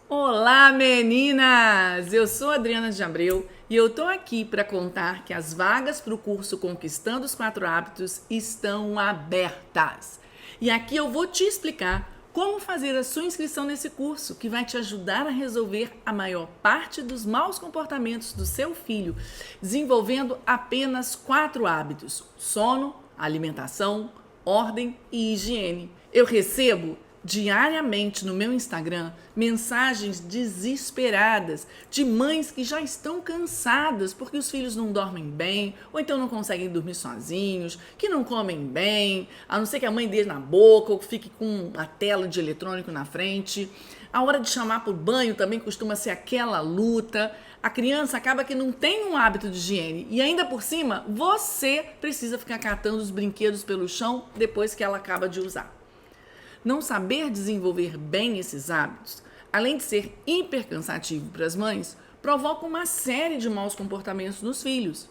Olá, meninas! Eu sou Adriana de Abreu e eu tô aqui para contar que as vagas para o curso Conquistando os 4 Hábitos estão abertas. E aqui eu vou te explicar como fazer a sua inscrição nesse curso, que vai te ajudar a resolver a maior parte dos maus comportamentos do seu filho, desenvolvendo apenas 4 hábitos: sono, alimentação, ordem e higiene. Eu recebo diariamente no meu Instagram mensagens desesperadas de mães que já estão cansadas porque os filhos não dormem bem, ou então não conseguem dormir sozinhos, que não comem bem, a não ser que a mãe dê na boca ou fique com a tela de eletrônico na frente. A hora de chamar para o banho também costuma ser aquela luta. A criança acaba que não tem um hábito de higiene e ainda por cima você precisa ficar catando os brinquedos pelo chão depois que ela acaba de usar. Não saber desenvolver bem esses hábitos, além de ser hipercansativo para as mães, provoca uma série de maus comportamentos nos filhos.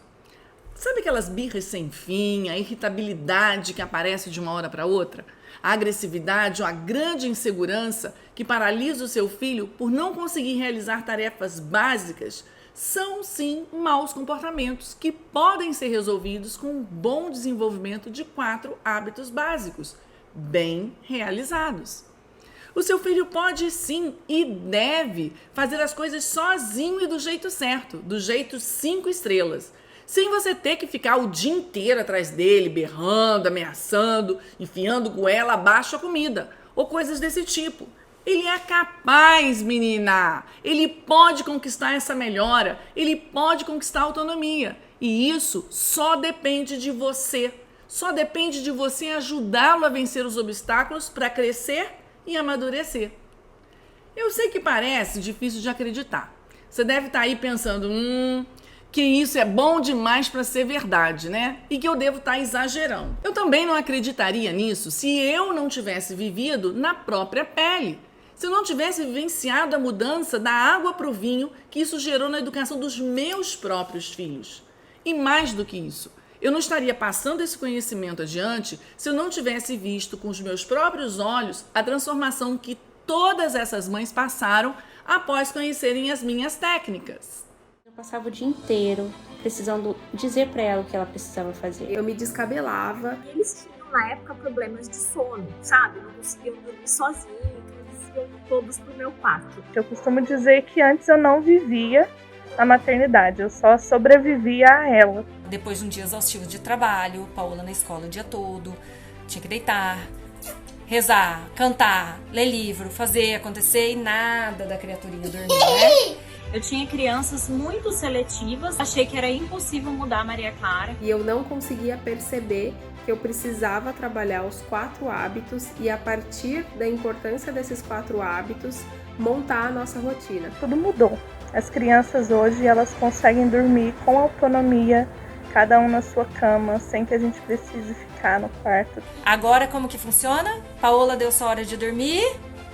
Sabe aquelas birras sem fim, a irritabilidade que aparece de uma hora para outra? A agressividade ou a grande insegurança que paralisa o seu filho por não conseguir realizar tarefas básicas são, sim, maus comportamentos que podem ser resolvidos com um bom desenvolvimento de 4 hábitos básicos bem realizados. O seu filho pode sim e deve fazer as coisas sozinho e do jeito certo, do jeito 5 estrelas, sem você ter que ficar o dia inteiro atrás dele, berrando, ameaçando, enfiando goela abaixo a comida, ou coisas desse tipo. Ele é capaz, menina! Ele pode conquistar essa melhora, ele pode conquistar a autonomia. E isso só depende de você. Só depende de você ajudá-lo a vencer os obstáculos para crescer e amadurecer. Eu sei que parece difícil de acreditar. Você deve estar aí pensando, que isso é bom demais para ser verdade, né? E que eu devo estar exagerando. Eu também não acreditaria nisso se eu não tivesse vivido na própria pele. Se eu não tivesse vivenciado a mudança da água para o vinho que isso gerou na educação dos meus próprios filhos. E mais do que isso, eu não estaria passando esse conhecimento adiante se eu não tivesse visto com os meus próprios olhos a transformação que todas essas mães passaram após conhecerem as minhas técnicas. Eu passava o dia inteiro precisando dizer para ela o que ela precisava fazer. Eu me descabelava. E eles tinham, na época, problemas de sono, sabe? Não conseguiam dormir sozinhos, eles iam todos pro meu quarto. Eu costumo dizer que antes eu não vivia a maternidade, eu só sobrevivia a ela. Depois de um dia exaustivo de trabalho, Paola na escola o dia todo, tinha que deitar, rezar, cantar, ler livro, fazer acontecer e nada da criaturinha dormir, né? Eu tinha crianças muito seletivas, achei que era impossível mudar a Maria Clara. E eu não conseguia perceber que eu precisava trabalhar os 4 hábitos e a partir da importância desses 4 hábitos, montar a nossa rotina. Tudo mudou. As crianças hoje, elas conseguem dormir com autonomia, cada um na sua cama, sem que a gente precise ficar no quarto. Agora como que funciona? Paola deu sua hora de dormir.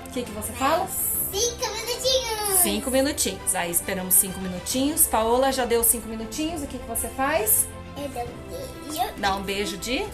O que você fala? 5 minutinhos. 5 minutinhos. Aí esperamos 5 minutinhos. Paola já deu 5 minutinhos. O que você faz? Eu dou um beijo. Dá um beijo de...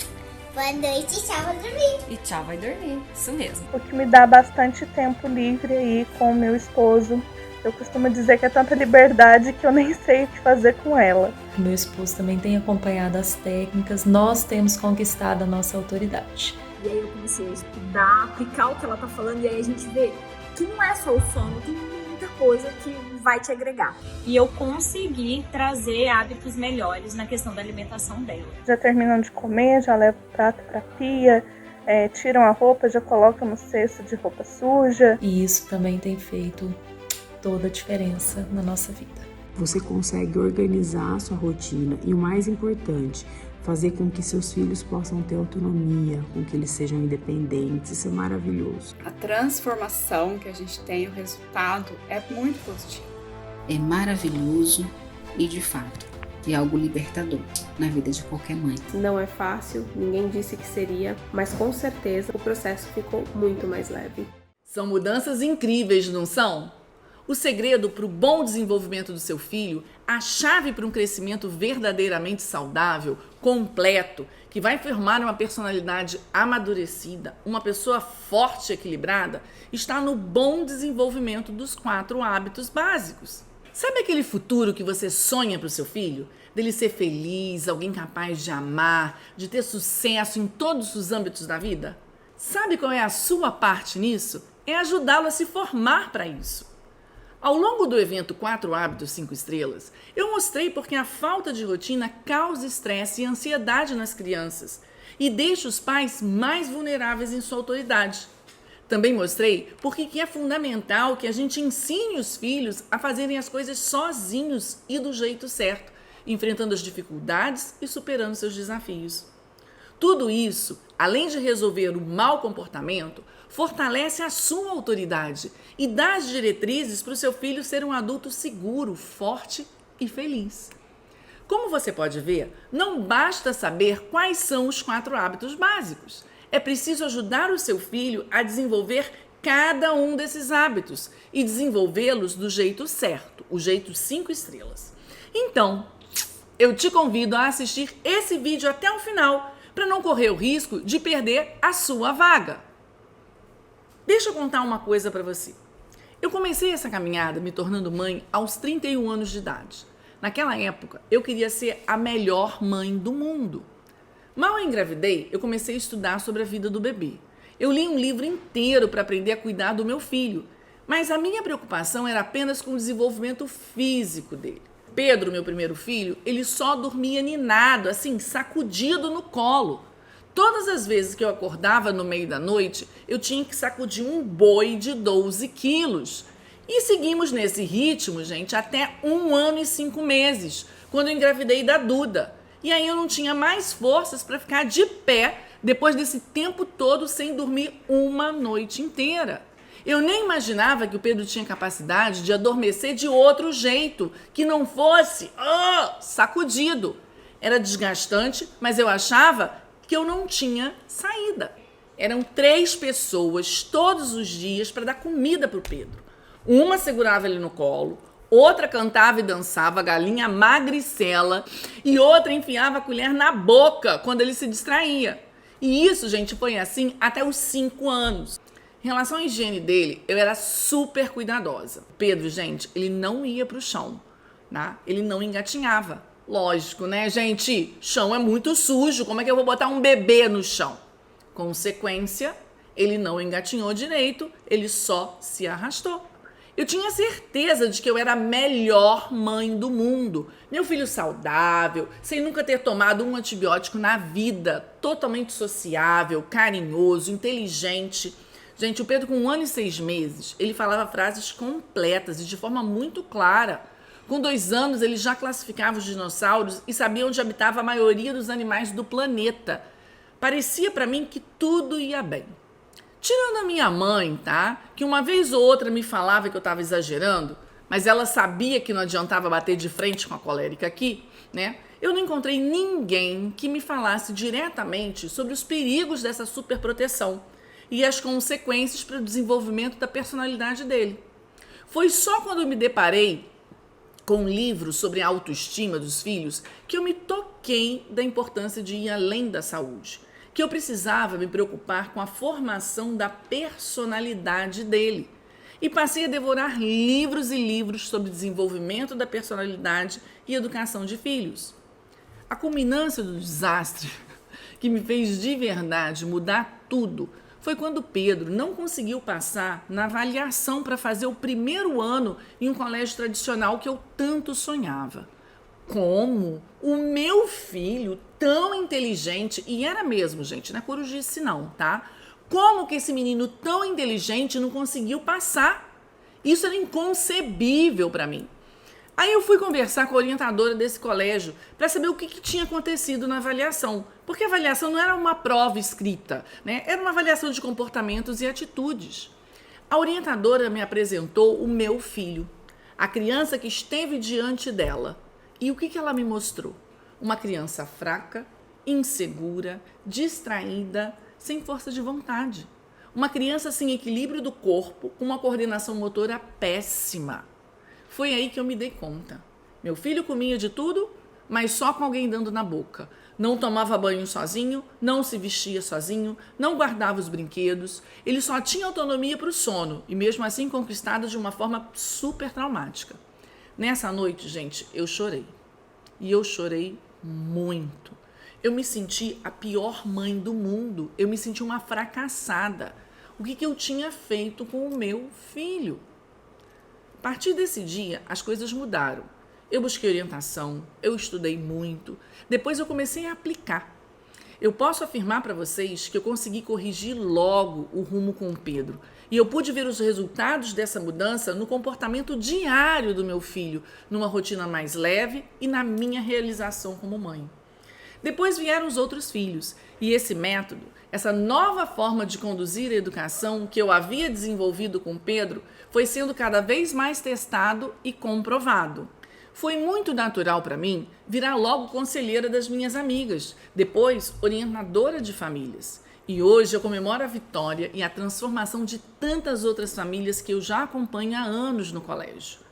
Boa noite, tchau, vou dormir. E tchau, vai dormir. Isso mesmo. O que me dá bastante tempo livre aí com o meu esposo. Eu costumo dizer que é tanta liberdade que eu nem sei o que fazer com ela. Meu esposo também tem acompanhado as técnicas, nós temos conquistado a nossa autoridade. E aí eu comecei a estudar, aplicar o que ela tá falando, e aí a gente vê que não é só o sono, tem muita coisa que vai te agregar. E eu consegui trazer hábitos melhores na questão da alimentação dela. Já terminam de comer, já levam o prato para a pia, tiram a roupa, já colocam no cesto de roupa suja. E isso também tem feito toda a diferença na nossa vida. Você consegue organizar a sua rotina e o mais importante, fazer com que seus filhos possam ter autonomia, com que eles sejam independentes. Isso é maravilhoso. A transformação que a gente tem, o resultado é muito positivo. É maravilhoso e, de fato, é algo libertador na vida de qualquer mãe. Não é fácil, ninguém disse que seria, mas com certeza o processo ficou muito mais leve. São mudanças incríveis, não são? O segredo para o bom desenvolvimento do seu filho, a chave para um crescimento verdadeiramente saudável, completo, que vai formar uma personalidade amadurecida, uma pessoa forte e equilibrada, está no bom desenvolvimento dos 4 hábitos básicos. Sabe aquele futuro que você sonha para o seu filho? Dele ser feliz, alguém capaz de amar, de ter sucesso em todos os âmbitos da vida? Sabe qual é a sua parte nisso? É ajudá-lo a se formar para isso. Ao longo do evento 4 Hábitos 5 Estrelas, eu mostrei porque a falta de rotina causa estresse e ansiedade nas crianças e deixa os pais mais vulneráveis em sua autoridade. Também mostrei porque que é fundamental que a gente ensine os filhos a fazerem as coisas sozinhos e do jeito certo, enfrentando as dificuldades e superando seus desafios. Tudo isso, além de resolver o mau comportamento, fortalece a sua autoridade e dá as diretrizes para o seu filho ser um adulto seguro, forte e feliz. Como você pode ver, não basta saber quais são os 4 hábitos básicos. É preciso ajudar o seu filho a desenvolver cada um desses hábitos e desenvolvê-los do jeito certo, o jeito 5 estrelas. Então, eu te convido a assistir esse vídeo até o final para não correr o risco de perder a sua vaga. Deixa eu contar uma coisa para você. Eu comecei essa caminhada me tornando mãe aos 31 anos de idade. Naquela época, eu queria ser a melhor mãe do mundo. Mal eu engravidei, eu comecei a estudar sobre a vida do bebê. Eu li um livro inteiro para aprender a cuidar do meu filho, mas a minha preocupação era apenas com o desenvolvimento físico dele. Pedro, meu primeiro filho, ele só dormia ninado, assim, sacudido no colo. Todas as vezes que eu acordava no meio da noite, eu tinha que sacudir um boi de 12 quilos. E seguimos nesse ritmo, gente, até 1 ano e 5 meses, quando eu engravidei da Duda. E aí eu não tinha mais forças para ficar de pé depois desse tempo todo sem dormir uma noite inteira. Eu nem imaginava que o Pedro tinha capacidade de adormecer de outro jeito, que não fosse sacudido. Era desgastante, mas eu achava que eu não tinha saída. Eram 3 pessoas todos os dias para dar comida para o Pedro. Uma segurava ele no colo, outra cantava e dançava, galinha magricela, e outra enfiava a colher na boca quando ele se distraía. E isso, gente, foi assim até os 5 anos. Em relação à higiene dele, eu era super cuidadosa. Pedro, gente, ele não ia pro chão, tá? Ele não engatinhava. Lógico, né, gente? Chão é muito sujo, como é que eu vou botar um bebê no chão? Consequência, ele não engatinhou direito, ele só se arrastou. Eu tinha certeza de que eu era a melhor mãe do mundo. Meu filho saudável, sem nunca ter tomado um antibiótico na vida, totalmente sociável, carinhoso, inteligente. Gente, o Pedro com 1 ano e 6 meses, ele falava frases completas e de forma muito clara. Com 2 anos, ele já classificava os dinossauros e sabia onde habitava a maioria dos animais do planeta. Parecia para mim que tudo ia bem. Tirando a minha mãe, tá? Que uma vez ou outra me falava que eu estava exagerando, mas ela sabia que não adiantava bater de frente com a colérica aqui, né? Eu não encontrei ninguém que me falasse diretamente sobre os perigos dessa superproteção e as consequências para o desenvolvimento da personalidade dele. Foi só quando eu me deparei com um livro sobre a autoestima dos filhos que eu me toquei da importância de ir além da saúde, que eu precisava me preocupar com a formação da personalidade dele. E passei a devorar livros e livros sobre desenvolvimento da personalidade e educação de filhos. A culminância do desastre que me fez de verdade mudar tudo foi quando Pedro não conseguiu passar na avaliação para fazer o 1º ano em um colégio tradicional que eu tanto sonhava. Como o meu filho, tão inteligente, e era mesmo, gente, não é corujice não, tá? Como que esse menino tão inteligente não conseguiu passar? Isso era inconcebível para mim. Aí eu fui conversar com a orientadora desse colégio para saber o que tinha acontecido na avaliação. Porque a avaliação não era uma prova escrita, né? Era uma avaliação de comportamentos e atitudes. A orientadora me apresentou o meu filho, a criança que esteve diante dela. E o que ela me mostrou? Uma criança fraca, insegura, distraída, sem força de vontade. Uma criança sem equilíbrio do corpo, com uma coordenação motora péssima. Foi aí que eu me dei conta. Meu filho comia de tudo, mas só com alguém dando na boca. Não tomava banho sozinho, não se vestia sozinho, não guardava os brinquedos. Ele só tinha autonomia para o sono e mesmo assim conquistado de uma forma super traumática. Nessa noite, gente, eu chorei. E eu chorei muito. Eu me senti a pior mãe do mundo. Eu me senti uma fracassada. O que eu tinha feito com o meu filho? A partir desse dia, as coisas mudaram. Eu busquei orientação, eu estudei muito, depois eu comecei a aplicar. Eu posso afirmar para vocês que eu consegui corrigir logo o rumo com o Pedro. E eu pude ver os resultados dessa mudança no comportamento diário do meu filho, numa rotina mais leve e na minha realização como mãe. Depois vieram os outros filhos, e esse método, essa nova forma de conduzir a educação que eu havia desenvolvido com Pedro, foi sendo cada vez mais testado e comprovado. Foi muito natural para mim virar logo conselheira das minhas amigas, depois orientadora de famílias. E hoje eu comemoro a vitória e a transformação de tantas outras famílias que eu já acompanho há anos no colégio.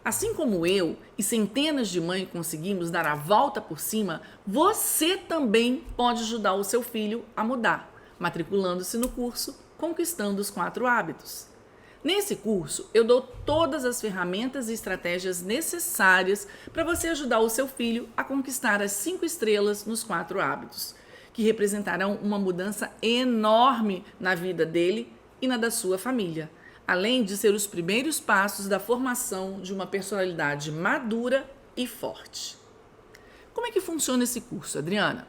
Assim como eu e centenas de mães conseguimos dar a volta por cima, você também pode ajudar o seu filho a mudar, matriculando-se no curso Conquistando os 4 Hábitos. Nesse curso, eu dou todas as ferramentas e estratégias necessárias para você ajudar o seu filho a conquistar as 5 estrelas nos 4 hábitos, que representarão uma mudança enorme na vida dele e na da sua família, além de ser os primeiros passos da formação de uma personalidade madura e forte. Como é que funciona esse curso, Adriana?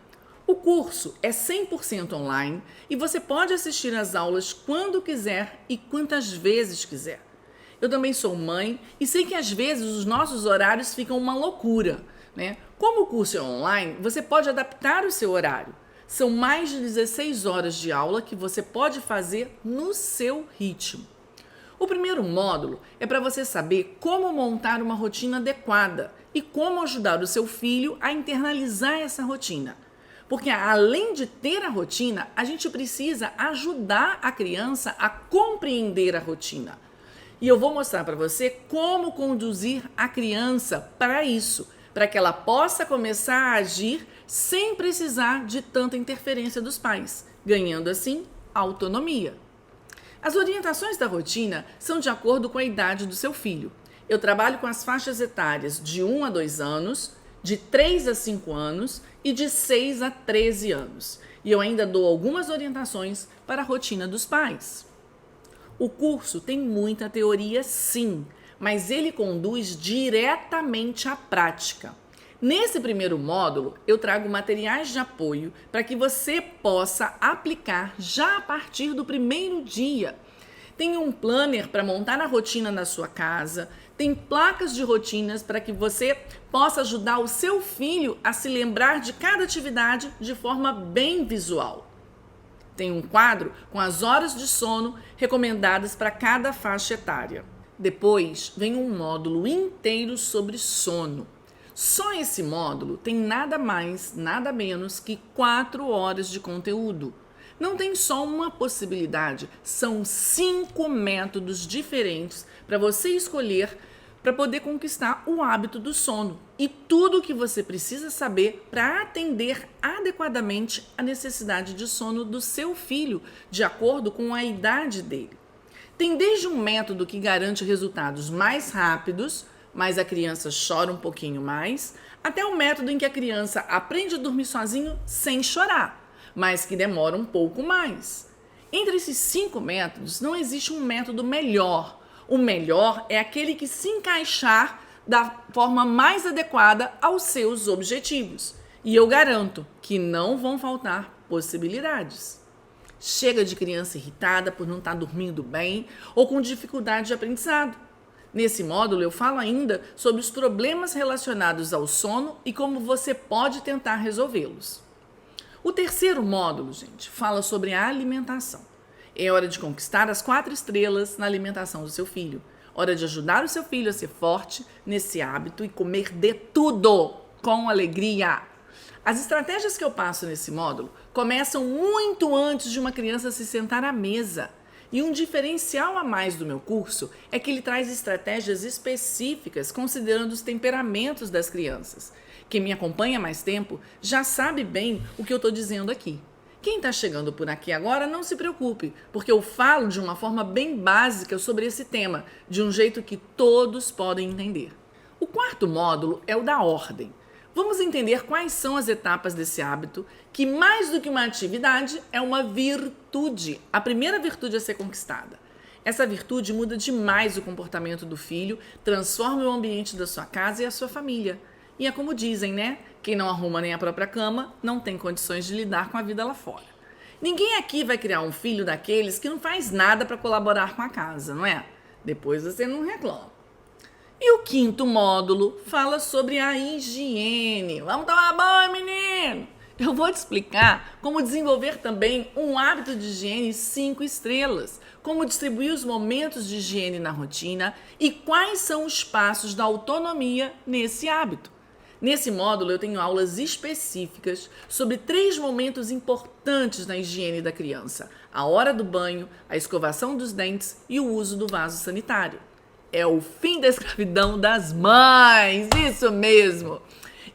O curso é 100% online e você pode assistir às aulas quando quiser e quantas vezes quiser. Eu também sou mãe e sei que às vezes os nossos horários ficam uma loucura, né? Como o curso é online, você pode adaptar o seu horário. São mais de 16 horas de aula que você pode fazer no seu ritmo. O primeiro módulo é para você saber como montar uma rotina adequada e como ajudar o seu filho a internalizar essa rotina. Porque além de ter a rotina, a gente precisa ajudar a criança a compreender a rotina. E eu vou mostrar para você como conduzir a criança para isso, para que ela possa começar a agir sem precisar de tanta interferência dos pais, ganhando assim autonomia. As orientações da rotina são de acordo com a idade do seu filho. Eu trabalho com as faixas etárias de 1 a 2 anos, de 3 a 5 anos e de 6 a 13 anos. E eu ainda dou algumas orientações para a rotina dos pais. O curso tem muita teoria, sim, mas ele conduz diretamente à prática. Nesse primeiro módulo, eu trago materiais de apoio para que você possa aplicar já a partir do primeiro dia. Tem um planner para montar a rotina na sua casa, tem placas de rotinas para que você possa ajudar o seu filho a se lembrar de cada atividade de forma bem visual. Tem um quadro com as horas de sono recomendadas para cada faixa etária. Depois vem um módulo inteiro sobre sono. Só esse módulo tem nada mais, nada menos que 4 horas de conteúdo. Não tem só uma possibilidade, são 5 métodos diferentes para você escolher para poder conquistar o hábito do sono e tudo o que você precisa saber para atender adequadamente a necessidade de sono do seu filho, de acordo com a idade dele. Tem desde um método que garante resultados mais rápidos, mas a criança chora um pouquinho mais, até um método em que a criança aprende a dormir sozinho sem chorar, mas que demora um pouco mais. Entre esses 5 métodos, não existe um método melhor. O melhor é aquele que se encaixar da forma mais adequada aos seus objetivos. E eu garanto que não vão faltar possibilidades. Chega de criança irritada por não estar dormindo bem ou com dificuldade de aprendizado. Nesse módulo eu falo ainda sobre os problemas relacionados ao sono e como você pode tentar resolvê-los. O terceiro módulo, gente, fala sobre a alimentação. É hora de conquistar as 4 estrelas na alimentação do seu filho. Hora de ajudar o seu filho a ser forte nesse hábito e comer de tudo com alegria. As estratégias que eu passo nesse módulo começam muito antes de uma criança se sentar à mesa. E um diferencial a mais do meu curso é que ele traz estratégias específicas considerando os temperamentos das crianças. Quem me acompanha há mais tempo já sabe bem o que eu estou dizendo aqui. Quem está chegando por aqui agora, não se preocupe, porque eu falo de uma forma bem básica sobre esse tema, de um jeito que todos podem entender. O quarto módulo é o da ordem. Vamos entender quais são as etapas desse hábito, que mais do que uma atividade, é uma virtude, a primeira virtude a ser conquistada. Essa virtude muda demais o comportamento do filho, transforma o ambiente da sua casa e a sua família. E é como dizem, né? Quem não arruma nem a própria cama, não tem condições de lidar com a vida lá fora. Ninguém aqui vai criar um filho daqueles que não faz nada para colaborar com a casa, não é? Depois você não reclama. E o quinto módulo fala sobre a higiene. Vamos tomar banho, menino! Eu vou te explicar como desenvolver também um hábito de higiene 5 estrelas, como distribuir os momentos de higiene na rotina e quais são os passos da autonomia nesse hábito. Nesse módulo eu tenho aulas específicas sobre 3 momentos importantes na higiene da criança: a hora do banho, a escovação dos dentes e o uso do vaso sanitário. É o fim da escravidão das mães, isso mesmo!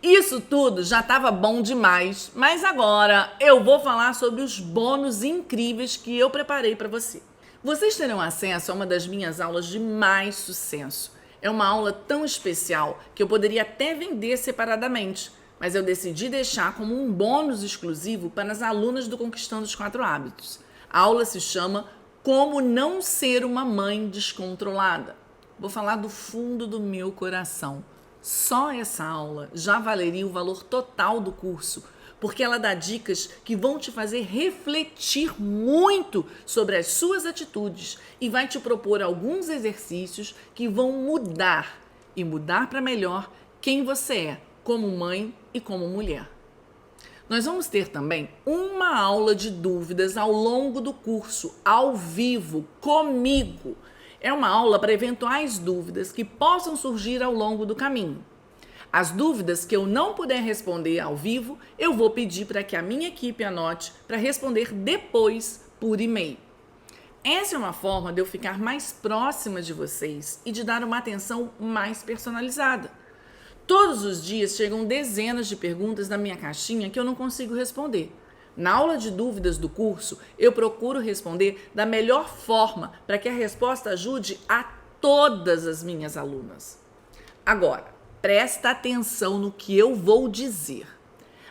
Isso tudo já estava bom demais, mas agora eu vou falar sobre os bônus incríveis que eu preparei para você. Vocês terão acesso a uma das minhas aulas de mais sucesso. É uma aula tão especial que eu poderia até vender separadamente, mas eu decidi deixar como um bônus exclusivo para as alunas do Conquistando os 4 Hábitos. A aula se chama Como Não Ser uma Mãe Descontrolada. Vou falar do fundo do meu coração. Só essa aula já valeria o valor total do curso, porque ela dá dicas que vão te fazer refletir muito sobre as suas atitudes e vai te propor alguns exercícios que vão mudar para melhor quem você é, como mãe e como mulher. Nós vamos ter também uma aula de dúvidas ao longo do curso, ao vivo, comigo. É uma aula para eventuais dúvidas que possam surgir ao longo do caminho. As dúvidas que eu não puder responder ao vivo, eu vou pedir para que a minha equipe anote para responder depois por e-mail. Essa é uma forma de eu ficar mais próxima de vocês e de dar uma atenção mais personalizada. Todos os dias chegam dezenas de perguntas na minha caixinha que eu não consigo responder. Na aula de dúvidas do curso, eu procuro responder da melhor forma para que a resposta ajude a todas as minhas alunas. Agora, presta atenção no que eu vou dizer.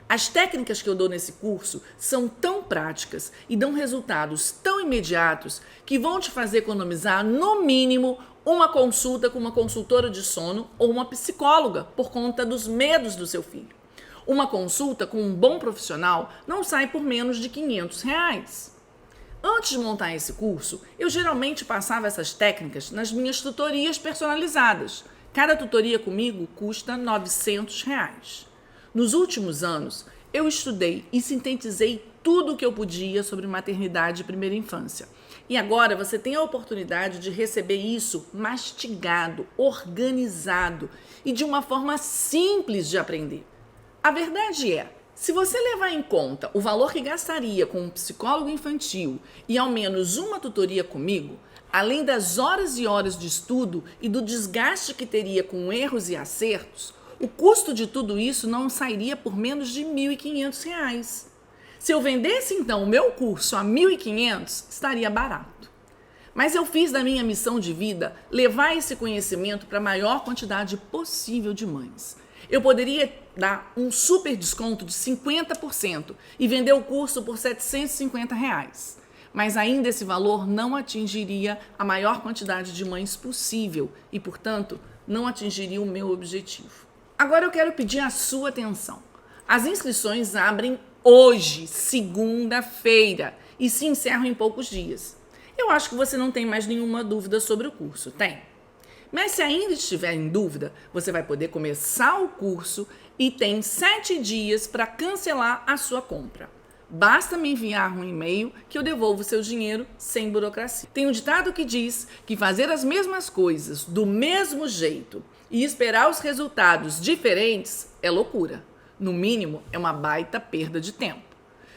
As técnicas que eu dou nesse curso são tão práticas e dão resultados tão imediatos que vão te fazer economizar, no mínimo, uma consulta com uma consultora de sono ou uma psicóloga por conta dos medos do seu filho. Uma consulta com um bom profissional não sai por menos de R$500. Antes de montar esse curso, eu geralmente passava essas técnicas nas minhas tutorias personalizadas. Cada tutoria comigo custa R$900. Nos últimos anos, eu estudei e sintetizei tudo o que eu podia sobre maternidade e primeira infância. E agora você tem a oportunidade de receber isso mastigado, organizado e de uma forma simples de aprender. A verdade é, se você levar em conta o valor que gastaria com um psicólogo infantil e ao menos uma tutoria comigo, além das horas e horas de estudo e do desgaste que teria com erros e acertos, o custo de tudo isso não sairia por menos de R$1.500. Se eu vendesse então o meu curso a R$1.500, estaria barato. Mas eu fiz da minha missão de vida levar esse conhecimento para a maior quantidade possível de mães. Eu poderia dar um super desconto de 50% e vender o curso por R$750. Mas ainda esse valor não atingiria a maior quantidade de mães possível e, portanto, não atingiria o meu objetivo. Agora eu quero pedir a sua atenção. As inscrições abrem hoje, segunda-feira, e se encerram em poucos dias. Eu acho que você não tem mais nenhuma dúvida sobre o curso, tem? Mas se ainda estiver em dúvida, você vai poder começar o curso e tem 7 dias para cancelar a sua compra. Basta me enviar um e-mail que eu devolvo seu dinheiro sem burocracia. Tem um ditado que diz que fazer as mesmas coisas do mesmo jeito e esperar os resultados diferentes é loucura. No mínimo, é uma baita perda de tempo.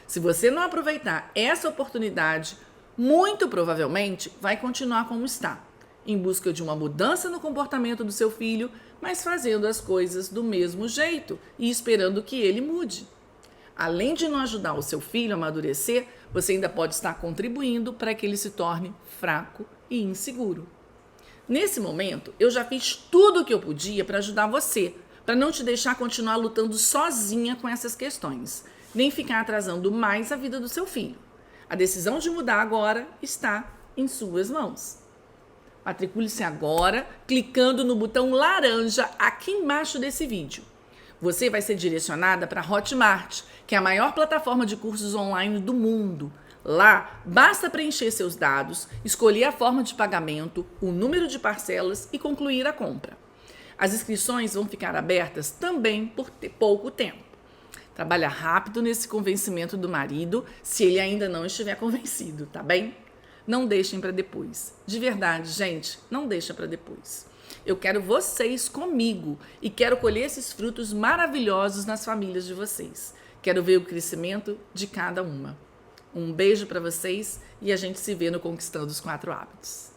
Se você não aproveitar essa oportunidade, muito provavelmente vai continuar como está, em busca de uma mudança no comportamento do seu filho, mas fazendo as coisas do mesmo jeito e esperando que ele mude. Além de não ajudar o seu filho a amadurecer, você ainda pode estar contribuindo para que ele se torne fraco e inseguro. Nesse momento, eu já fiz tudo o que eu podia para ajudar você, para não te deixar continuar lutando sozinha com essas questões, nem ficar atrasando mais a vida do seu filho. A decisão de mudar agora está em suas mãos. Matricule-se agora, clicando no botão laranja aqui embaixo desse vídeo. Você vai ser direcionada para a Hotmart, que é a maior plataforma de cursos online do mundo. Lá, basta preencher seus dados, escolher a forma de pagamento, o número de parcelas e concluir a compra. As inscrições vão ficar abertas também por pouco tempo. Trabalha rápido nesse convencimento do marido, se ele ainda não estiver convencido, tá bem? Não deixem para depois. De verdade, gente, não deixa para depois. Eu quero vocês comigo e quero colher esses frutos maravilhosos nas famílias de vocês. Quero ver o crescimento de cada uma. Um beijo para vocês e a gente se vê no Conquistando os 4 Hábitos.